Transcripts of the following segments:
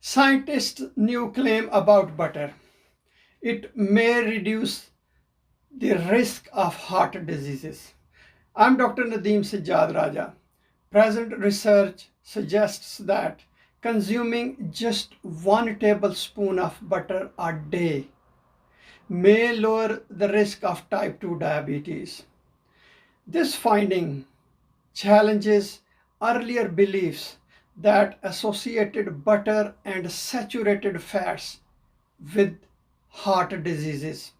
Scientists' new claim about butter. It may reduce the risk of heart diseases. I'm Dr. Nadeem Sajjad Raja. Present research suggests that consuming just 1 tablespoon of butter a day may lower the risk of type 2 diabetes. This finding challenges earlier beliefs that associated butter and saturated fats with heart diseases.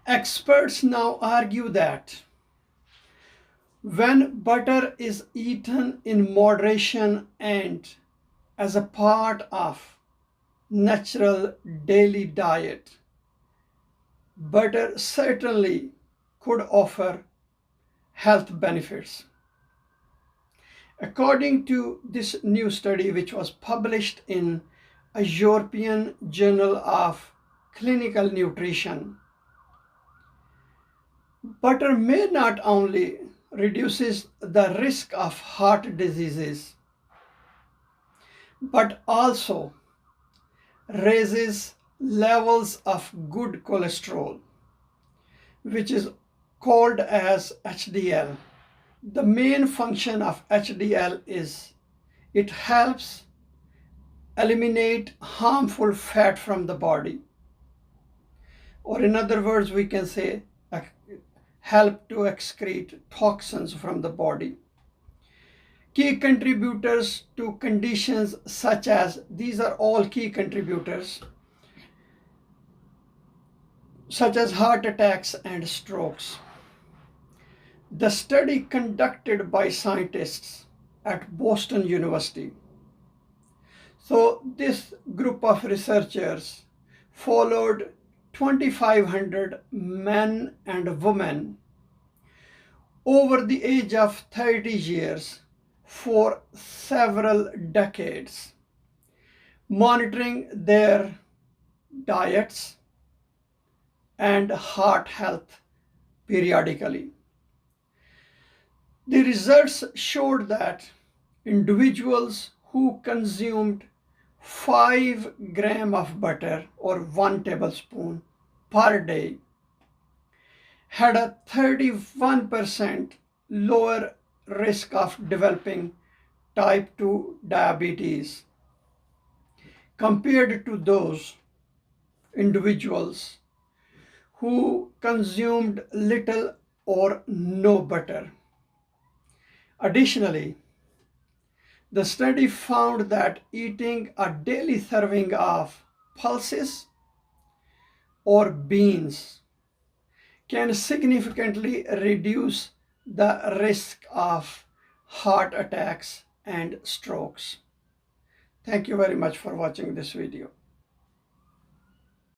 Experts now argue that when butter is eaten in moderation and as a part of natural daily diet, butter certainly could offer health benefits. According to this new study, which was published in a European Journal of Clinical Nutrition, butter may not only reduces the risk of heart diseases, but also raises levels of good cholesterol, which is called as HDL. The main function of HDL is it helps eliminate harmful fat from the body. Or in other words, we can say help to excrete toxins from the body. Key contributors to conditions such as, these are all key contributors, such as heart attacks and strokes. The study conducted by scientists at Boston University. So this group of researchers followed 2,500 men and women over the age of 30 years for several decades, monitoring their diets and heart health periodically. The results showed that individuals who consumed 5 grams of butter or 1 tablespoon per day had a 31% lower risk of developing type 2 diabetes compared to those individuals who consumed little or no butter. Additionally, the study found that eating a daily serving of pulses or beans can significantly reduce the risk of heart attacks and strokes. Thank you very much for watching this video.